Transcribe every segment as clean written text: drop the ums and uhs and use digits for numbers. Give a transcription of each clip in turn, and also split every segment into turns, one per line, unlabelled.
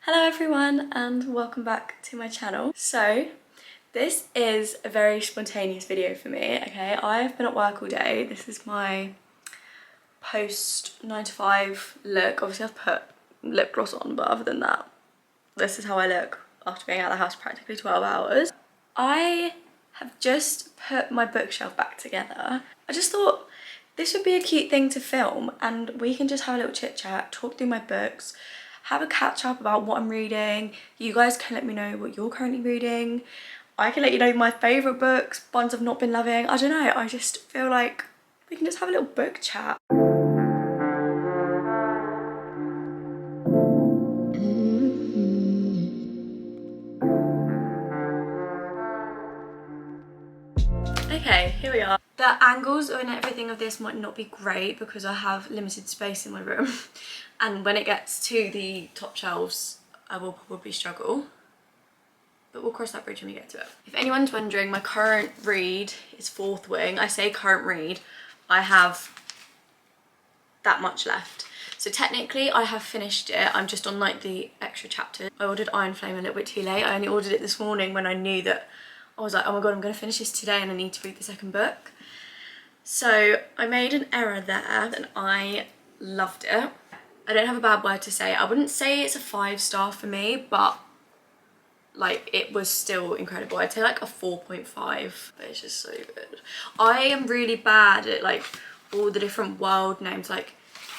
Hello everyone and welcome back to my channel. So this is a very spontaneous video for me, okay? I've been at work all day. This is my post 9 to 5 look. Obviously I've put lip gloss on, but other than that, this is how I look after being out of the house practically 12 hours. I have just put my bookshelf back together. I just thought this would be a cute thing to film and we can just have a little chit chat, talk through my books, have a catch up about what I'm reading. You guys can let me know what you're currently reading. I can let you know my favourite books, ones I've not been loving. I don't know, I just feel like we can just have a little book chat. Okay, here we are. The angles and everything of this might not be great because I have limited space in my room. And when it gets to the top shelves, I will probably struggle. But we'll cross that bridge when we get to it. If anyone's wondering, my current read is Fourth Wing. I say current read, I have that much left. So technically I have finished it. I'm just on like the extra chapter. I ordered Iron Flame a little bit too late. I only ordered it this morning when I knew that I was like, oh my god, I'm gonna finish this today and I need to read the second book. So I made an error there and I loved it. I don't have a bad word to say. I wouldn't say it's a 5-star for me, but like it was still incredible. I'd say like a 4.5, but it's just so good. I am really bad at like all the different world names. Like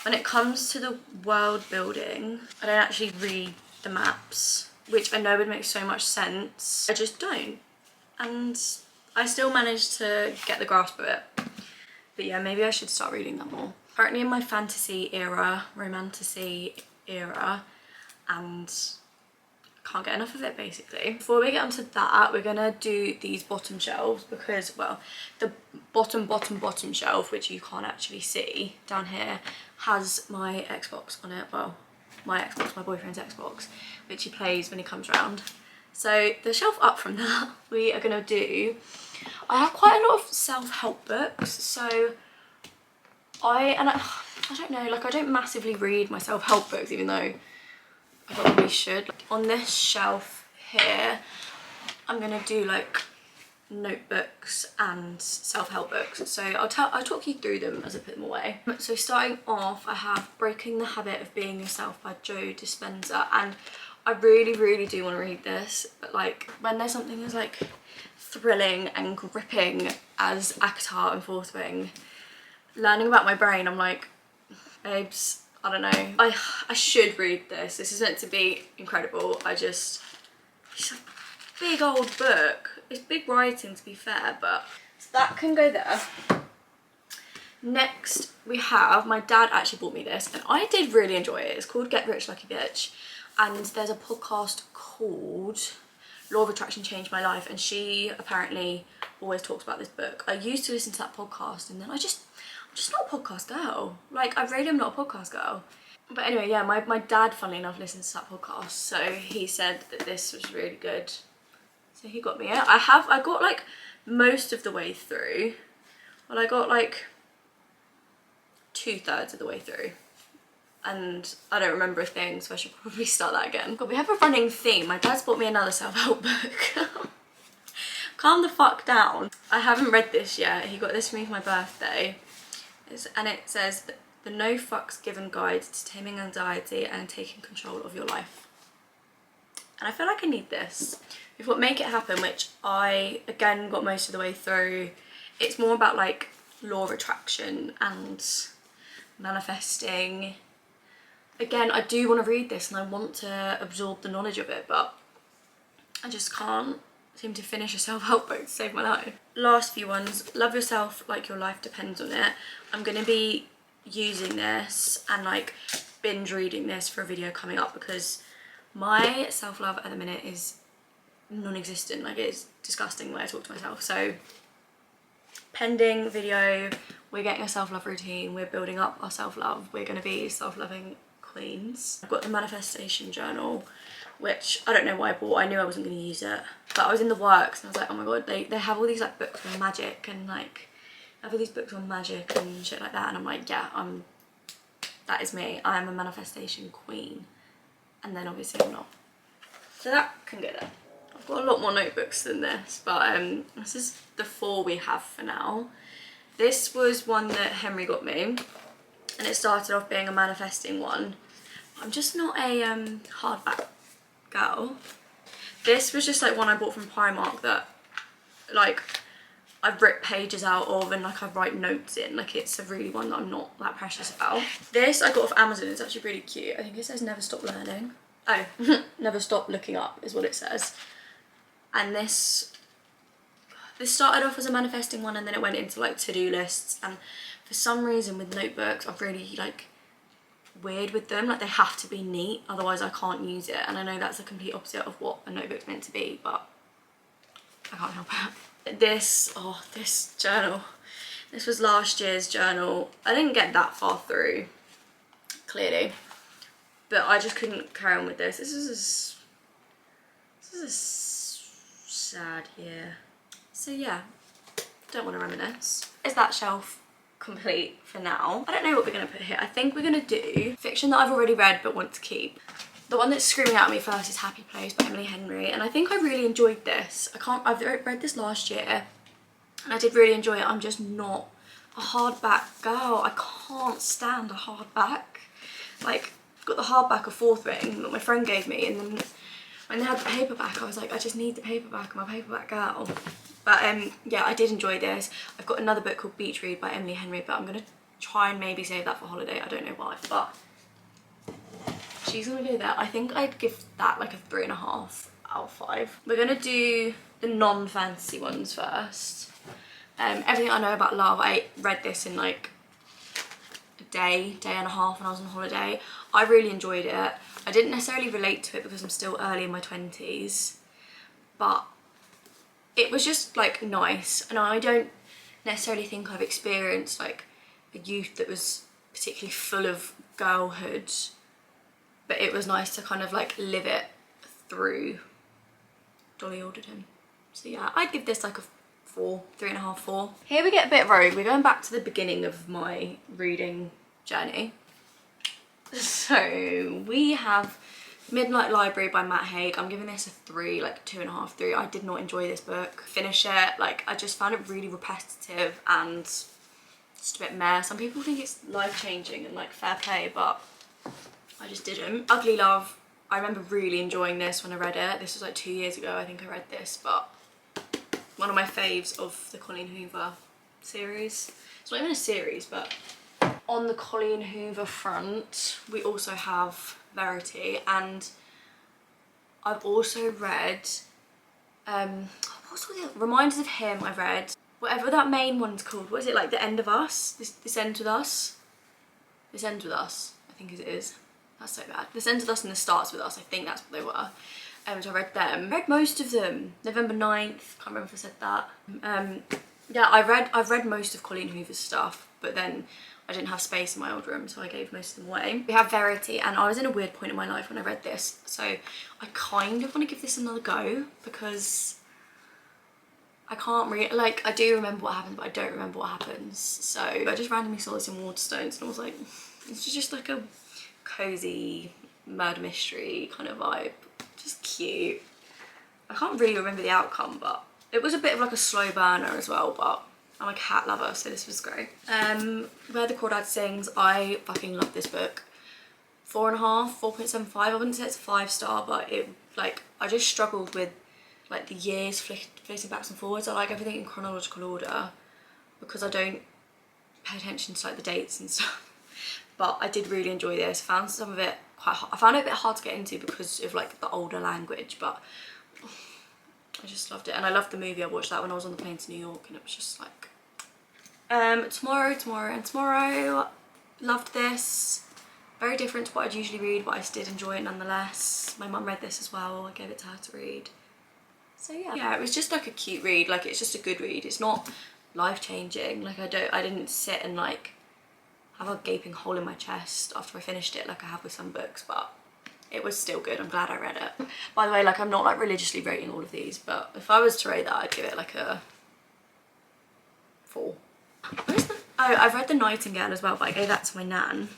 when it comes to the world building, I don't actually read the maps, which I know would make so much sense. I just don't. And I still managed to get the grasp of it. But yeah, maybe I should start reading that more. Currently in my fantasy era, romantasy era, and can't get enough of it basically. Before we get onto that, we're gonna do these bottom shelves because, well, the bottom shelf, which you can't actually see down here, has my Xbox on it. Well, my Xbox, my boyfriend's Xbox, which he plays when he comes round. So the shelf up from that, we are gonna do, I have quite a lot of self-help books, so I don't know, like I don't massively read my self-help books, even though I probably should. On this shelf here, I'm gonna do like notebooks and self-help books. So I'll talk you through them as a bit more way. So starting off, I have Breaking the Habit of Being Yourself by Joe Dispenza, and I really do want to read this, but like when there's something as like thrilling and gripping as acotar and Fourth Wing, learning about my brain, I'm like, babes, I don't know. I should read this. This is meant to be incredible. It's a big old book. It's big writing to be fair, but so that can go there. Next we have, my dad actually bought me this and I did really enjoy it. It's called Get Rich Lucky Bitch. And there's a podcast called Law of Attraction Changed My Life, and she apparently always talks about this book. I used to listen to that podcast and then I'm just not a podcast girl. Like, I really am not a podcast girl. But anyway, yeah, my dad, funnily enough, listens to that podcast, so he said that this was really good. So he got me it. I got like most of the way through. Well, I got like 2/3 of the way through. And I don't remember a thing, so I should probably start that again. But we have a running theme. My dad's bought me another self-help book. Calm the fuck down. I haven't read this yet. He got this for me for my birthday. And it says, The No Fucks Given Guide to Taming Anxiety and Taking Control of Your Life. And I feel like I need this. We've got Make It Happen, which I, again, got most of the way through. It's more about like law of attraction and manifesting. Again, I do want to read this and I want to absorb the knowledge of it, but I just can't seem to finish a self-help book to save my life. Last few ones, Love Yourself Like Your Life Depends on It. I'm going to be using this and like binge reading this for a video coming up because my self-love at the minute is non-existent. Like, it's disgusting the way I talk to myself. So pending video, we're getting a self-love routine, we're building up our self-love, we're going to be self-loving queens. I've got the manifestation journal, which I don't know why I bought. I knew I wasn't going to use it, but I was in the works and I was like, oh my god, they have all these like books on magic and like I have all these books on magic and shit like that, and I'm like, yeah, that is me. I'm a manifestation queen and then obviously I'm not. So that can go there. I've got a lot more notebooks than this, but this is the 4 we have for now. This was one that Henry got me, and it started off being a manifesting one. I'm just not a hardback girl. This was just like one I bought from Primark that like I've ripped pages out of and like I write notes in. Like it's a really one that I'm not that precious about. This I got off Amazon. It's actually really cute. I think it says never stop learning. Oh, never stop looking up is what it says. And this started off as a manifesting one, and then it went into like to-do lists. And for some reason with notebooks, I'm really like weird with them. Like they have to be neat, otherwise I can't use it. And I know that's the complete opposite of what a notebook's meant to be, but I can't help it. This journal. This was last year's journal. I didn't get that far through, clearly. But I just couldn't carry on with this. This is a sad year. So yeah, don't want to reminisce. Is that shelf complete for now? I don't know what we're going to put here. I think we're going to do fiction that I've already read but want to keep. The one that's screaming at me first is Happy Place by Emily Henry, and I think I really enjoyed this. I've read this last year and I did really enjoy it. I'm just not a hardback girl. I can't stand a hardback. Like, got the hardback of 4th Ring that my friend gave me, and then when they had the paperback I was like, I just need the paperback, I'm a paperback girl. But yeah, I did enjoy this. I've got another book called Beach Read by Emily Henry, but I'm gonna try and maybe save that for holiday. I don't know why, but she's gonna go there. I think I'd give that like a 3.5 out of 5. We're gonna do the non-fantasy ones first. Everything I Know About Love, I read this in like a day and a half when I was on holiday. I really enjoyed it. I didn't necessarily relate to it because I'm still early in my 20s, but it was just like nice. And I don't necessarily think I've experienced like a youth that was particularly full of girlhood, but it was nice to kind of like live it through. Dolly ordered him. So yeah, I'd give this like a 4, 3.5, 4. Here we get a bit rogue. We're going back to the beginning of my reading journey. So we have Midnight Library by Matt Haig. I'm giving this a 3, like 2.5, 3. I did not enjoy this book. Finish it, like I just found it really repetitive and just a bit meh. Some people think it's life-changing and like fair play, but I just didn't. Ugly Love, I remember really enjoying this when I read it. This was like 2 years ago I think I read this, but one of my faves of the Colleen Hoover series. It's not even a series, but on the Colleen Hoover front, we also have Verity, and I've also read, what's the Reminders of Him I read. Whatever that main one's called, what is it, like The End of Us? This Ends With Us? This Ends With Us, I think it is. That's so bad. This Ends With Us and This Starts With Us, I think that's what they were. So I read them. I read most of them. November 9th, can't remember if I said that. Yeah, I've read most of Colleen Hoover's stuff, but then I didn't have space in my old room, so I gave most of them away. We have Verity, and I was in a weird point in my life when I read this, so I kind of want to give this another go, because I can't really, like, I do remember what happens, but I don't remember what happens. So I just randomly saw this in Waterstones, and I was like, it's just like a cozy murder mystery kind of vibe. Just cute. I can't really remember the outcome, but it was a bit of like a slow burner as well, but I'm a cat lover, so this was great. Where the Crawdad Sings, I fucking love this book. 4.5, 4.75. I wouldn't say it's a 5-star, but it, like, I just struggled with like the years flitting backwards and forwards. I like everything in chronological order because I don't pay attention to like the dates and stuff. But I did really enjoy this. I found some of it quite hard. I found it a bit hard to get into because of like the older language, but I just loved it. And I loved the movie. I watched that when I was on the plane to New York, and it was just like Tomorrow. Loved this. Very different to what I'd usually read, but I did enjoy it nonetheless. My mum read this as well. I gave it to her to read. So yeah, it was just like a cute read. Like, it's just a good read. It's not life-changing. Like, I didn't sit and like have a gaping hole in my chest after I finished it like I have with some books, but it was still good. I'm glad I read it. By the way, like, I'm not like religiously rating all of these, but if I was to rate that, I'd give it like a 4. Where's the, oh, I've read The Nightingale as well, but I gave that to my nan.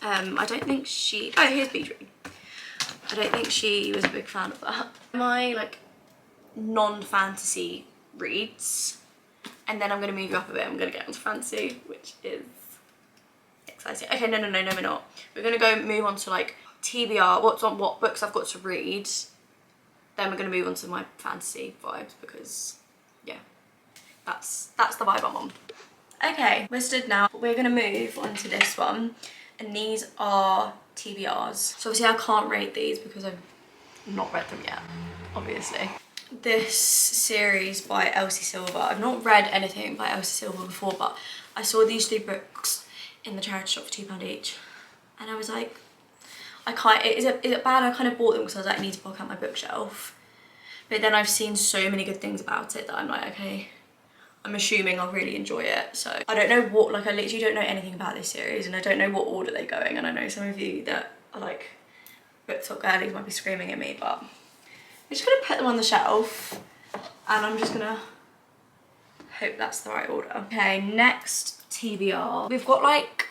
I don't think she, oh, here's Beach Read. I don't think she was a big fan of that. My like non-fantasy reads, and then I'm going to move you up a bit. I'm going to get onto fantasy, which is exciting. Okay, no, we're not. We're going to go move on to like TBR, what books I've got to read. Then we're going to move on to my fantasy vibes because, yeah, that's the vibe I'm on. Okay, we're stood now. We're going to move on to this one, and these are TBRs. So obviously I can't rate these because I've not read them yet, obviously. This series by Elsie Silver. I've not read anything by Elsie Silver before, but I saw these 3 books in the charity shop for £2 each, and I was like, I can't, is it bad? I kind of bought them because I was like, I need to bulk out my bookshelf. But then I've seen so many good things about it that I'm like, okay, I'm assuming I'll really enjoy it. So I don't know what, like I literally don't know anything about this series, and I don't know what order they're going, and I know some of you that are like booktok girlies might be screaming at me, but I'm just gonna put them on the shelf and I'm just gonna hope that's the right order. Okay, next TBR. We've got like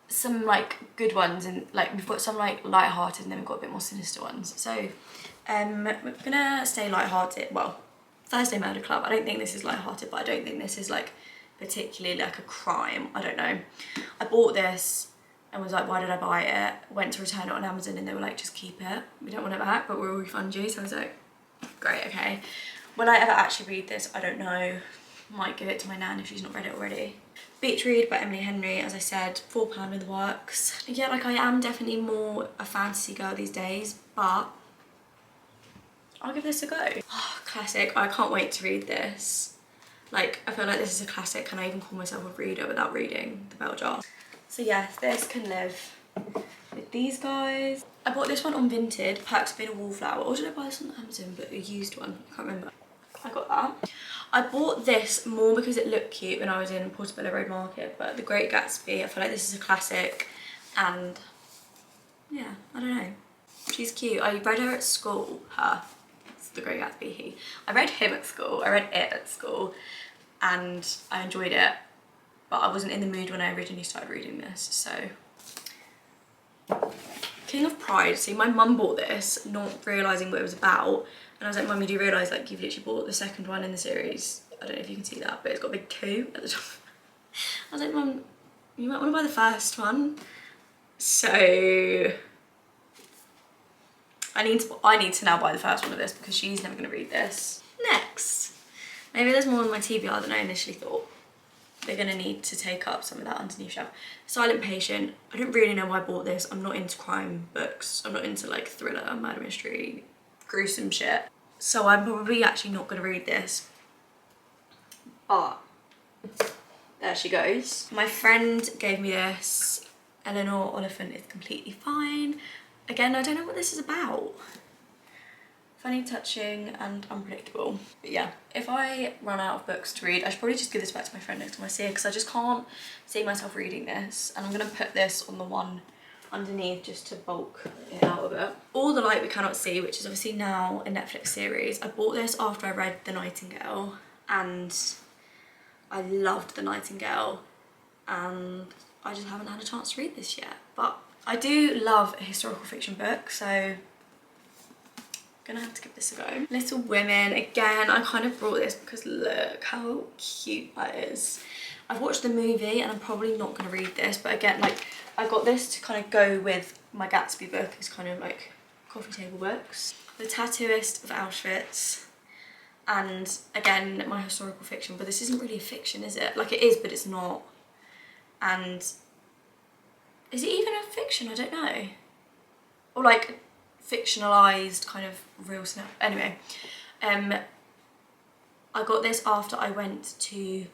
some like good ones, and like we've got some like light-hearted, and then we've got a bit more sinister ones. So we're gonna stay light-hearted. Well, Thursday Murder Club. I don't think this is light-hearted, but I don't think this is like particularly like a crime. I don't know. I bought this and was like, why did I buy it? Went to return it on Amazon, and they were like, just keep it. We don't want it back, but we'll refund you. So I was like, great, okay. Will I ever actually read this? I don't know. Might give it to my nan if she's not read it already. Beach Read by Emily Henry, as I said, £4 in the works. Yeah, like I am definitely more a fantasy girl these days, but I'll give this a go. Oh, classic. I can't wait to read this. Like, I feel like this is a classic. Can I even call myself a reader without reading The Bell Jar? So yeah, this can live with these guys. I bought this one on Vinted, Perks of Being a Wallflower. Or did I buy this on Amazon, but a used one? I can't remember. I got that. I bought this more because it looked cute when I was in Portobello Road Market, but The Great Gatsby, I feel like this is a classic, and yeah, I don't know. She's cute. I read her at school, her. It's The Great Gatsby, he. I read him at school, I read it at school, and I enjoyed it, but I wasn't in the mood when I originally started reading this, so. King of Pride. See, my mum bought this, not realising what it was about, and I was like, Mum, you do realise like you've literally bought the second one in the series. I don't know if you can see that, but it's got a big 2 at the top. I was like, Mum, you might want to buy the first one. So I need to now buy the first one of this because she's never going to read this. Next. Maybe there's more on my TBR than I initially thought. They're going to need to take up some of that underneath shelf. Silent Patient. I don't really know why I bought this. I'm not into crime books. I'm not into like thriller, murder mystery, gruesome shit. So I'm probably actually not going to read this. But there she goes. My friend gave me this. Eleanor Oliphant is Completely Fine. Again, I don't know what this is about. Funny, touching, and unpredictable. But yeah, if I run out of books to read, I should probably just give this back to my friend next time I see her, because I just can't see myself reading this. And I'm going to put this on the one underneath just to bulk it out a bit. All the Light We Cannot See, which is obviously now a Netflix series. I bought this after I read The Nightingale, and I loved The Nightingale, and I just haven't had a chance to read this yet. But I do love a historical fiction book, so gonna have to give this a go. Little Women, again, I kind of brought this because look how cute that is. I've watched the movie and I'm probably not gonna read this, but again, like I got this to kind of go with my Gatsby book. It's kind of like coffee table books. The Tattooist of Auschwitz, and again, my historical fiction, but this isn't really a fiction, is it? Like it is, but it's not. And is it even a fiction? I don't know. Or like fictionalized kind of real stuff. Anyway, I got this after I went to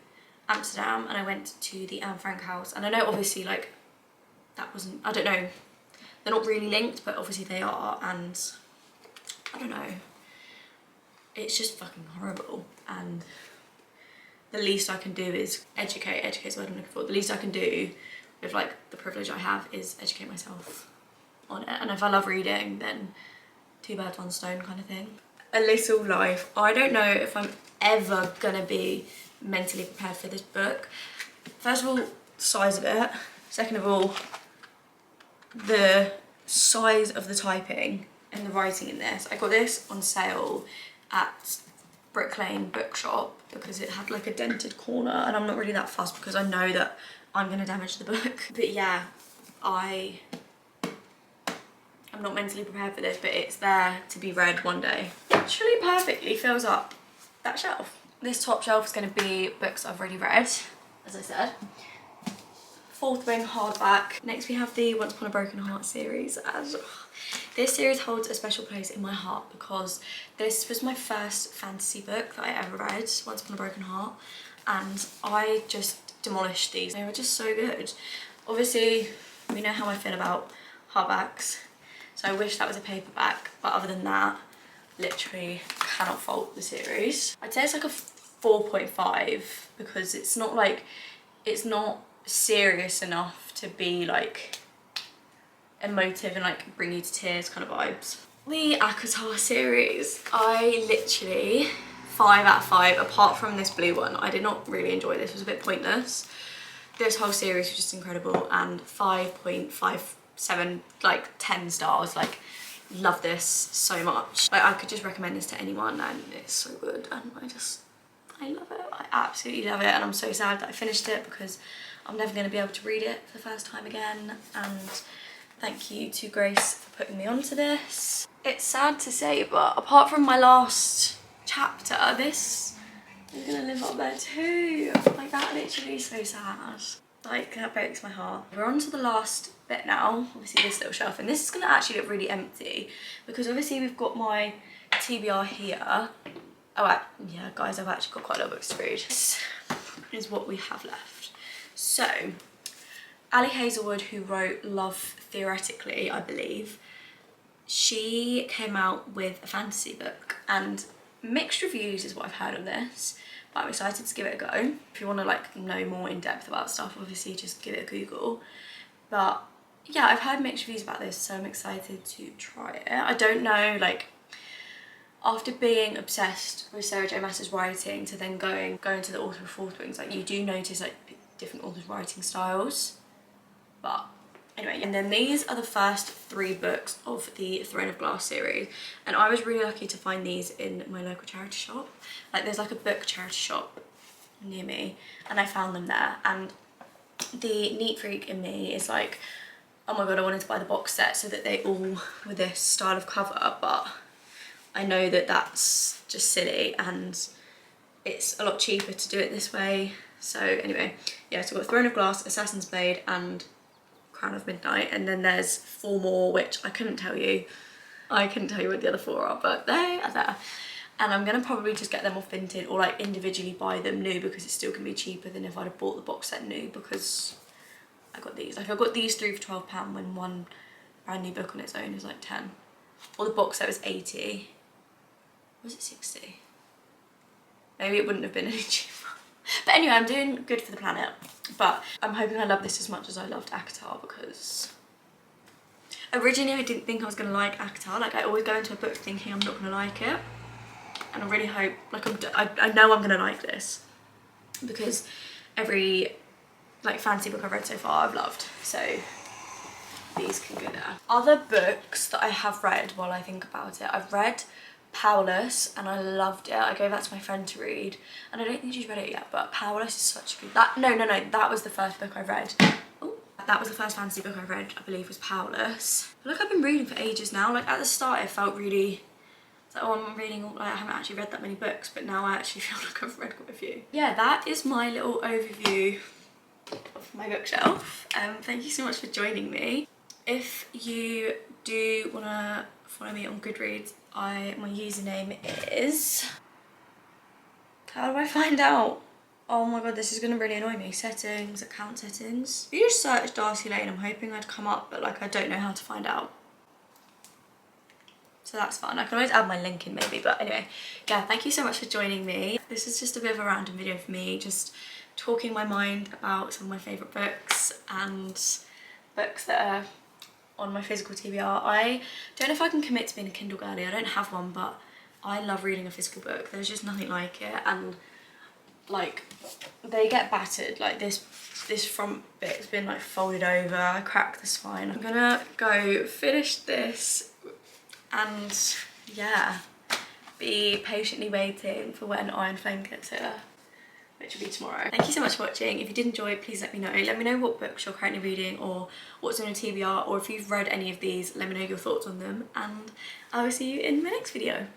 Amsterdam and I went to the Anne Frank house, and I know obviously like that wasn't, I don't know, they're not really linked, but obviously they are, and I don't know, it's just fucking horrible, and the least I can do is educate's what I'm looking for. The least I can do with like the privilege I have is educate myself on it, and if I love reading, then 2 birds, 1 stone kind of thing. A Little Life. I don't know if I'm ever gonna be mentally prepared for this book. First of all, the size of it. Second of all, the size of the typing. in the writing in this. I got this on sale at Brick Lane bookshop because it had like a dented corner, and I'm not really that fussed because I know that I'm gonna damage the book. But yeah, I'm not mentally prepared for this, but it's there to be read one day. Literally perfectly fills up that shelf. This top shelf is going to be books I've already read, as I said. Fourth Wing hardback. Next we have the Once Upon a Broken Heart series. And this series holds a special place in my heart because this was my first fantasy book that I ever read, Once Upon a Broken Heart, and I just demolished these. They were just so good. Obviously, we know how I feel about hardbacks, so I wish that was a paperback, but other than that, literally cannot fault the series. I'd say it's like a 4.5 because it's not like, it's not serious enough to be like emotive and like bring you to tears kind of vibes. The acotar series, I literally 5 out of 5, apart from this blue one. I did not really enjoy this, it was a bit pointless. This whole series was just incredible, and 5.57, like 10 stars. Like, love this so much. Like, I could just recommend this to anyone, and it's so good, and I love it. I absolutely love it, and I'm so sad that I finished it because I'm never going to be able to read it for the first time again. And thank you to Grace for putting me onto this. It's sad to say, but apart from my last chapter, this is going to live up there too. Like, that literally is so sad. Like, that breaks my heart. We're on to the last bit now, obviously this little shelf, and this is going to actually look really empty because obviously we've got my TBR here. Oh, yeah, guys, I've actually got quite a lot of books to read. This is what we have left. So, Ali Hazelwood, who wrote Love Theoretically, I believe, she came out with a fantasy book, and mixed reviews is what I've heard on this, but I'm excited to give it a go. If you want to like know more in depth about stuff, obviously just give it a Google. But yeah, I've heard mixed reviews about this, so I'm excited to try it. I don't know, like, after being obsessed with Sarah J Maas's writing to then going to the author of Fourth Wings, like, you do notice like different authors' writing styles. But anyway, and then these are the first 3 books of the Throne of Glass series, and I was really lucky to find these in my local charity shop. Like, there's like a book charity shop near me, and I found them there. And the neat freak in me is like, oh my god, I wanted to buy the box set so that they all were this style of cover, but I know that that's just silly and it's a lot cheaper to do it this way. So anyway, yeah, so we've got Throne of Glass, Assassin's Blade and Crown of Midnight, and then there's 4 more which I couldn't tell you. I couldn't tell you what the other 4 are, but they are there. And I'm gonna probably just get them off Vinted or like individually buy them new because it still can be cheaper than if I'd have bought the box set new, because I got these. Like, I got these 3 for £12 when one brand new book on its own is like 10. Or the box set was 80. Was it 60? Maybe it wouldn't have been any cheaper. But anyway, I'm doing good for the planet. But I'm hoping I love this as much as I loved acotar, because originally I didn't think I was going to like acotar. Like, I always go into a book thinking I'm not going to like it. And I really hope, like, I know I'm going to like this, because every like fancy book I've read so far I've loved. So these can go there. Other books that I have read while I think about it, I've read Powerless and I loved it. I gave that to my friend to read, and I don't think she's read it yet, but Powerless is such a good... No, that was the first book I read. Ooh, that was the first fantasy book I read, I believe, was Powerless. But like, I've been reading for ages now. Like, at the start it felt really... like, oh, I'm reading all... like, I haven't actually read that many books, but now I actually feel like I've read quite a few. Yeah, that is my little overview of my bookshelf. Thank you so much for joining me. If you do want to follow me on Goodreads, my username is... how do I find out? Oh my god, this is going to really annoy me. Settings, account settings. If you just search Darcy Lane, I'm hoping I'd come up, but like, I don't know how to find out. So that's fun. I can always add my link in maybe, but anyway. Yeah, thank you so much for joining me. This is just a bit of a random video for me, just talking my mind about some of my favourite books and books that are on my physical TBR. I don't know if I can commit to being a Kindle girly. I don't have one, but I love reading a physical book. There's just nothing like it, and like, they get battered. Like, this front bit's been like folded over. I cracked the spine. I'm gonna go finish this and yeah, be patiently waiting for when Iron Flame gets here, which will be tomorrow. Thank you so much for watching. If you did enjoy, please let me know. Let me know what books you're currently reading or what's on your TBR, or if you've read any of these, let me know your thoughts on them, and I will see you in my next video.